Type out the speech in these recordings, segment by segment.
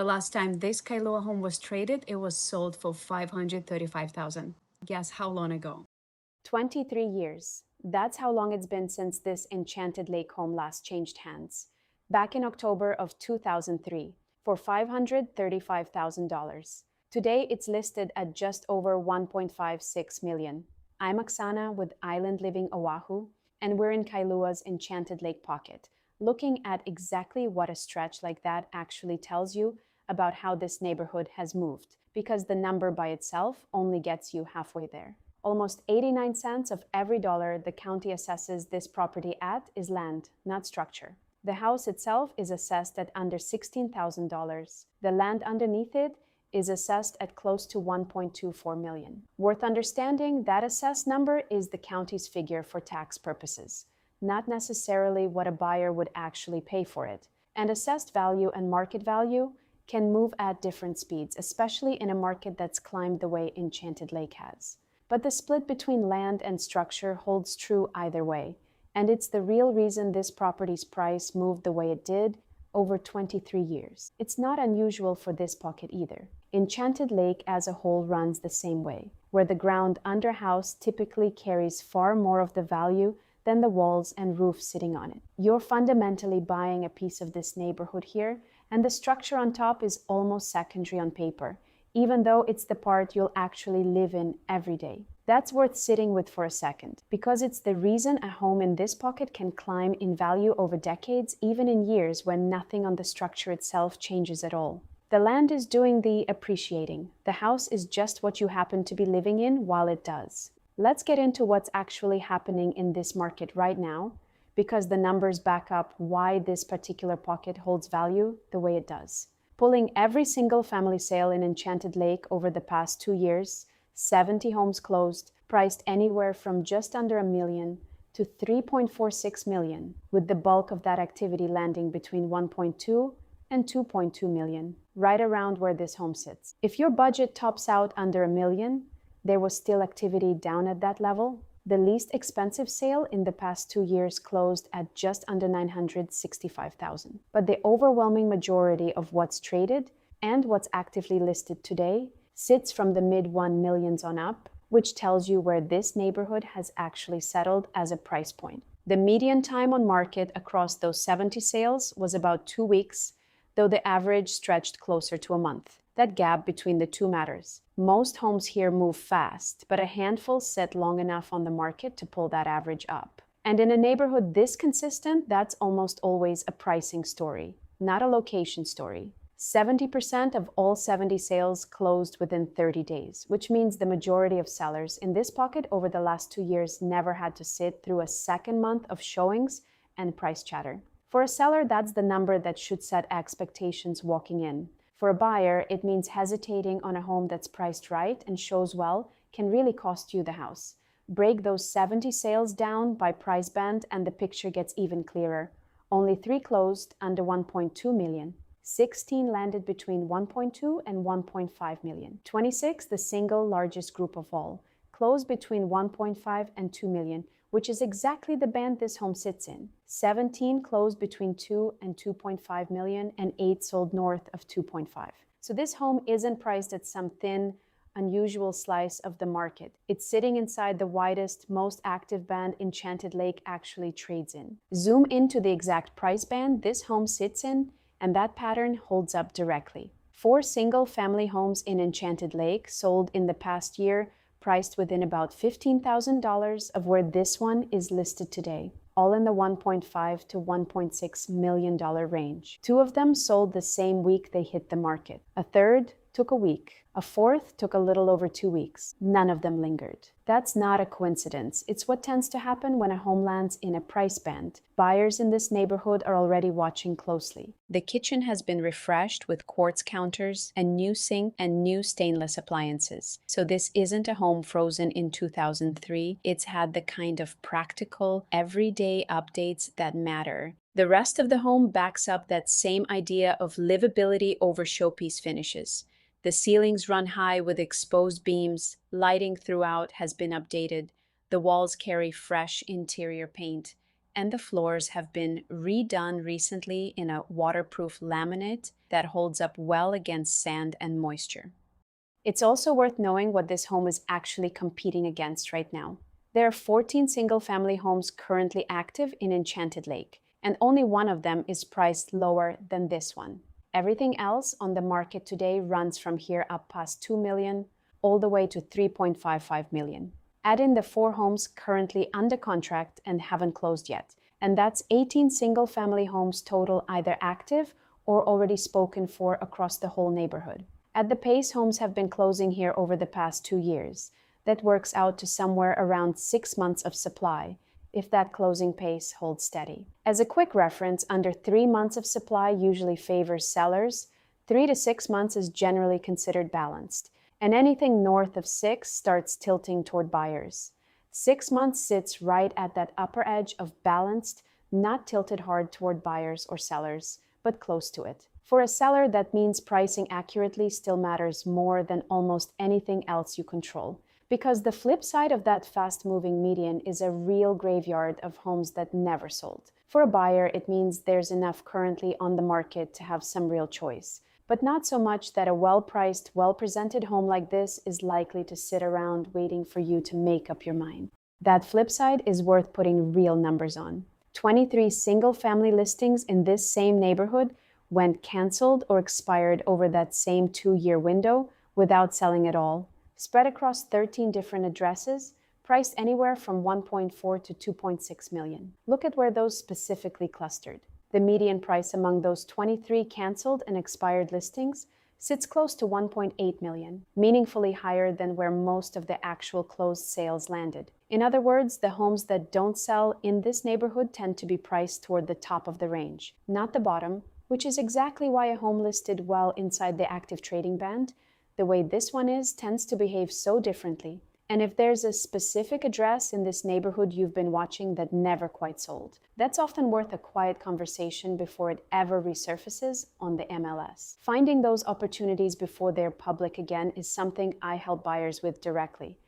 The last time this Kailua home was traded, it was sold for $535,000. Guess how long ago? 23 years. That's how long it's been since this Enchanted Lake home last changed hands. Back in October of 2003 for $535,000. Today it's listed at just over $1.56 million. I'm Oksana with Island Living Oahu, and we're in Kailua's Enchanted Lake pocket, looking at exactly what a stretch like that actually tells you about how this neighborhood has moved, because the number by itself only gets you halfway there. Almost 89 cents of every dollar the county assesses this property at is land, not structure. The house itself is assessed at under $16,000. The land underneath it is assessed at close to $1.24 million. Worth understanding, that assessed number is the county's figure for tax purposes, not necessarily what a buyer would actually pay for it. And assessed value and market value can move at different speeds, especially in a market that's climbed the way Enchanted Lake has. But the split between land and structure holds true either way, and it's the real reason this property's price moved the way it did over 23 years. It's not unusual for this pocket either. Enchanted Lake as a whole runs the same way, where the ground under house typically carries far more of the value than the walls and roof sitting on it. You're fundamentally buying a piece of this neighborhood here, and the structure on top is almost secondary on paper, even though it's the part you'll actually live in every day. That's worth sitting with for a second, because it's the reason a home in this pocket can climb in value over decades, even in years when nothing on the structure itself changes at all. The land is doing the appreciating. The house is just what you happen to be living in while it does. Let's get into what's actually happening in this market right now, because the numbers back up why this particular pocket holds value the way it does. Pulling every single family sale in Enchanted Lake over the past 2 years, 70 homes closed, priced anywhere from just under $1 million to $3.46 million, with the bulk of that activity landing between $1.2 and $2.2 million, right around where this home sits. If your budget tops out under $1 million, there was still activity down at that level. The least expensive sale in the past 2 years closed at just under $965,000. But the overwhelming majority of what's traded and what's actively listed today sits from the mid-1 millions on up, which tells you where this neighborhood has actually settled as a price point. The median time on market across those 70 sales was about 2 weeks, though the average stretched closer to a month. That gap between the two matters. Most homes here move fast, but a handful sit long enough on the market to pull that average up. And in a neighborhood this consistent, that's almost always a pricing story, not a location story. 70% of all 70 sales closed within 30 days, which means the majority of sellers in this pocket over the last 2 years never had to sit through a second month of showings and price chatter. For a seller, that's the number that should set expectations walking in. For a buyer, it means hesitating on a home that's priced right and shows well can really cost you the house. Break those 70 sales down by price band and the picture gets even clearer. Only 3 closed under $1.2 million. 16 landed between $1.2 and $1.5 million. 26, the single largest group of all, closed between $1.5 and $2 million, which is exactly the band this home sits in. 17 closed between $2 and $2.5 million, and 8 sold north of $2.5. So this home isn't priced at some thin, unusual slice of the market. It's sitting inside the widest, most active band Enchanted Lake actually trades in. Zoom into the exact price band this home sits in, and that pattern holds up directly. 4 single-family homes in Enchanted Lake sold in the past year, priced within about $15,000 of where this one is listed today, all in the $1.5 to $1.6 million range. 2 of them sold the same week they hit the market. A third took a week. A fourth took a little over 2 weeks. None of them lingered. That's not a coincidence. It's what tends to happen when a home lands in a price band. Buyers in this neighborhood are already watching closely. The kitchen has been refreshed with quartz counters, a new sink, and new stainless appliances. So this isn't a home frozen in 2003. It's had the kind of practical, everyday updates that matter. The rest of the home backs up that same idea of livability over showpiece finishes. The ceilings run high with exposed beams, lighting throughout has been updated, the walls carry fresh interior paint, and the floors have been redone recently in a waterproof laminate that holds up well against sand and moisture. It's also worth knowing what this home is actually competing against right now. There are 14 single-family homes currently active in Enchanted Lake, and only one of them is priced lower than this one. Everything else on the market today runs from here up past 2 million all the way to 3.55 million. Add in the 4 homes currently under contract and haven't closed yet, and that's 18 single-family homes total either active or already spoken for across the whole neighborhood. At the pace homes have been closing here over the past 2 years, that works out to somewhere around 6 months of supply, if that closing pace holds steady. As a quick reference, under 3 months of supply usually favors sellers. 3 to 6 months is generally considered balanced, and anything north of 6 starts tilting toward buyers. 6 months sits right at that upper edge of balanced, not tilted hard toward buyers or sellers, but close to it. For a seller, that means pricing accurately still matters more than almost anything else you control, because the flip side of that fast-moving median is a real graveyard of homes that never sold. For a buyer, it means there's enough currently on the market to have some real choice, but not so much that a well-priced, well-presented home like this is likely to sit around waiting for you to make up your mind. That flip side is worth putting real numbers on. 23 single-family listings in this same neighborhood went canceled or expired over that same 2-year window without selling at all, spread across 13 different addresses, priced anywhere from 1.4 to 2.6 million. Look at where those specifically clustered. The median price among those 23 canceled and expired listings sits close to 1.8 million, meaningfully higher than where most of the actual closed sales landed. In other words, the homes that don't sell in this neighborhood tend to be priced toward the top of the range, not the bottom, which is exactly why a home listed well inside the active trading band, the way this one is, tends to behave so differently. And if there's a specific address in this neighborhood you've been watching that never quite sold, that's often worth a quiet conversation before it ever resurfaces on the MLS. Finding those opportunities before they're public again is something I help buyers with directly.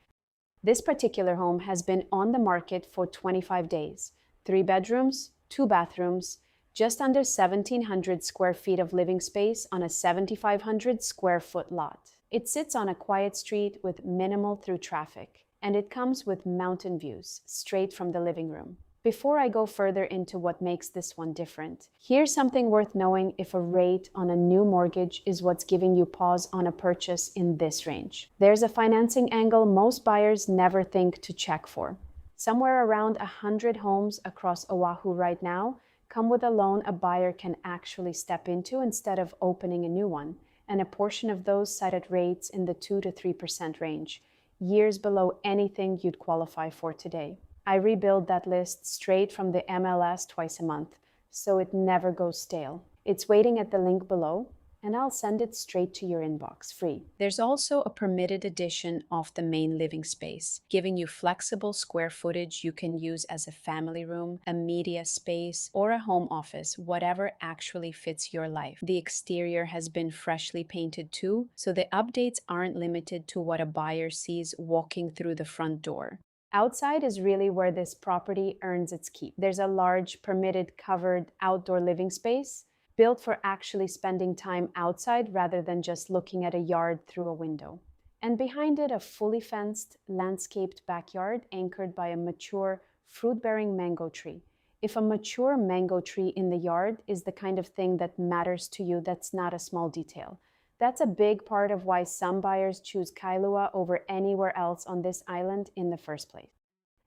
This particular home has been on the market for 25 days, 3 bedrooms, 2 bathrooms, just under 1,700 square feet of living space on a 7,500 square foot lot. It sits on a quiet street with minimal through traffic, and it comes with mountain views straight from the living room. Before I go further into what makes this one different, here's something worth knowing if a rate on a new mortgage is what's giving you pause on a purchase in this range. There's a financing angle most buyers never think to check for. Somewhere around 100 homes across Oahu right now come with a loan a buyer can actually step into instead of opening a new one, and a portion of those cite at rates in the 2 to 3% range, years below anything you'd qualify for today. I rebuild that list straight from the MLS twice a month, so it never goes stale. It's waiting at the link below, and I'll send it straight to your inbox free. There's also a permitted addition off the main living space, giving you flexible square footage you can use as a family room, a media space, or a home office, whatever actually fits your life. The exterior has been freshly painted too, so the updates aren't limited to what a buyer sees walking through the front door. Outside is really where this property earns its keep. There's a large, permitted, covered outdoor living space, built for actually spending time outside rather than just looking at a yard through a window. And behind it, a fully fenced, landscaped backyard anchored by a mature, fruit-bearing mango tree. If a mature mango tree in the yard is the kind of thing that matters to you, that's not a small detail. That's a big part of why some buyers choose Kailua over anywhere else on this island in the first place.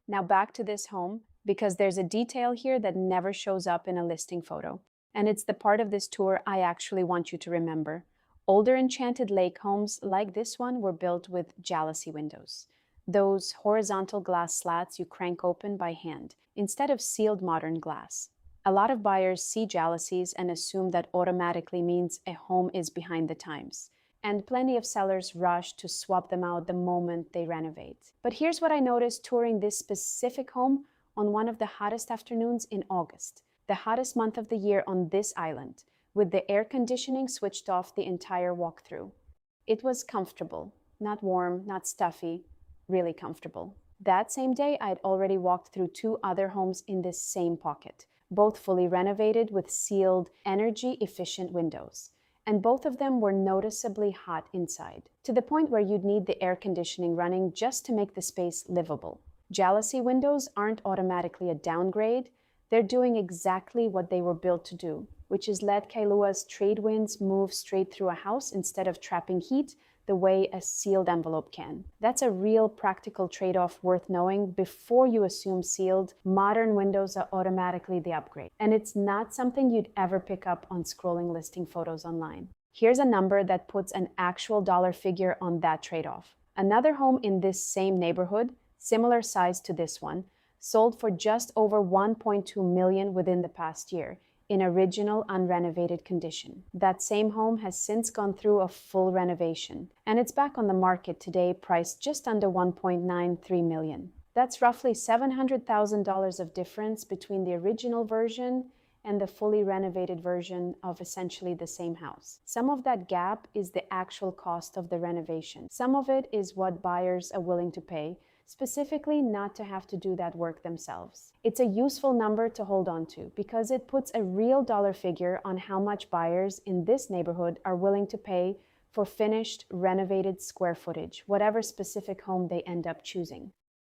Now back to this home, because there's a detail here that never shows up in a listing photo. And it's the part of this tour I actually want you to remember. Older Enchanted Lake homes like this one were built with Jalousie windows, those horizontal glass slats you crank open by hand, instead of sealed modern glass. A lot of buyers see Jalousies and assume that automatically means a home is behind the times, and plenty of sellers rush to swap them out the moment they renovate. But here's what I noticed touring this specific home on one of the hottest afternoons in August, the hottest month of the year on this island, with the air conditioning switched off the entire walkthrough. It was comfortable, not warm, not stuffy, really comfortable. That same day, I'd already walked through two other homes in this same pocket, both fully renovated with sealed, energy-efficient windows. And both of them were noticeably hot inside, to the point where you'd need the air conditioning running just to make the space livable. Jalousie windows aren't automatically a downgrade. They're doing exactly what they were built to do, which is let Kailua's trade winds move straight through a house instead of trapping heat the way a sealed envelope can. That's a real practical trade-off worth knowing before you assume sealed, modern windows are automatically the upgrade. And it's not something you'd ever pick up on scrolling listing photos online. Here's a number that puts an actual dollar figure on that trade-off. Another home in this same neighborhood, similar size to this one, sold for just over $1.2 million within the past year, in original unrenovated condition. That same home has since gone through a full renovation, and it's back on the market today, priced just under $1.93 million. That's roughly $700,000 of difference between the original version and the fully renovated version of essentially the same house. Some of that gap is the actual cost of the renovation. Some of it is what buyers are willing to pay, specifically not to have to do that work themselves. It's a useful number to hold on to because it puts a real dollar figure on how much buyers in this neighborhood are willing to pay for finished, renovated square footage, whatever specific home they end up choosing.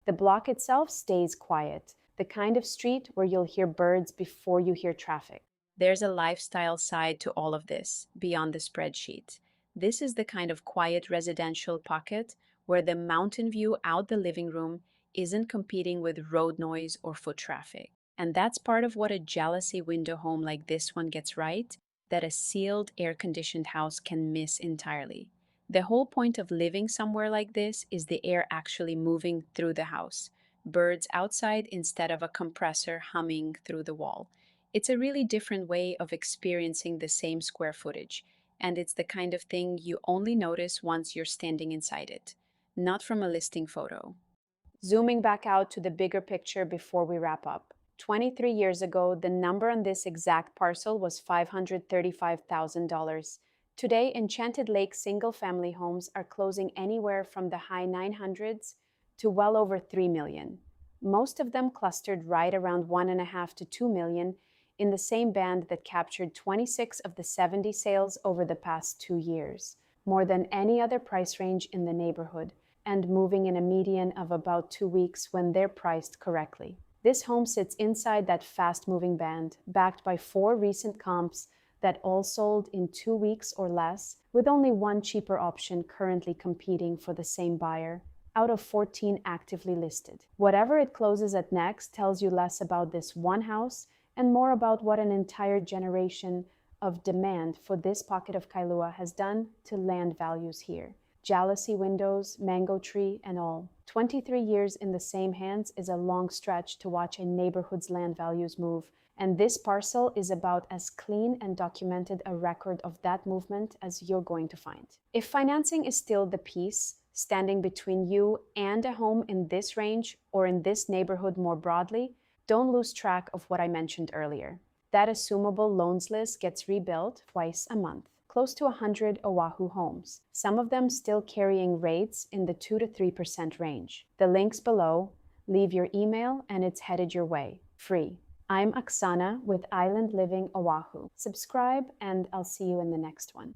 The block itself stays quiet, the kind of street where you'll hear birds before you hear traffic. There's a lifestyle side to all of this, beyond the spreadsheet. This is the kind of quiet residential pocket where the mountain view out the living room isn't competing with road noise or foot traffic. And that's part of what a Jalousie window home like this one gets right, that a sealed, air-conditioned house can miss entirely. The whole point of living somewhere like this is the air actually moving through the house, birds outside instead of a compressor humming through the wall. It's a really different way of experiencing the same square footage, and it's the kind of thing you only notice once you're standing inside it, not from a listing photo. Zooming back out to the bigger picture before we wrap up. 23 years ago, the number on this exact parcel was $535,000. Today, Enchanted Lake single-family homes are closing anywhere from the high 900s to well over 3 million. Most of them clustered right around 1.5 to 2 million, in the same band that captured 26 of the 70 sales over the past 2 years, more than any other price range in the neighborhood, and moving in a median of about 2 weeks when they're priced correctly. This home sits inside that fast-moving band, backed by 4 recent comps that all sold in 2 weeks or less, with only one cheaper option currently competing for the same buyer, out of 14 actively listed. Whatever it closes at next tells you less about this one house and more about what an entire generation of demand for this pocket of Kailua has done to land values here. Jalousie windows, mango tree, and all. 23 years in the same hands is a long stretch to watch a neighborhood's land values move, and this parcel is about as clean and documented a record of that movement as you're going to find. If financing is still the piece standing between you and a home in this range or in this neighborhood more broadly, don't lose track of what I mentioned earlier. That assumable loans list gets rebuilt twice a month. Close to 100 Oahu homes, some of them still carrying rates in the 2 to 3% range. The link's below. Leave your email and it's headed your way, free. I'm Oksana with Island Living Oahu. Subscribe and I'll see you in the next one.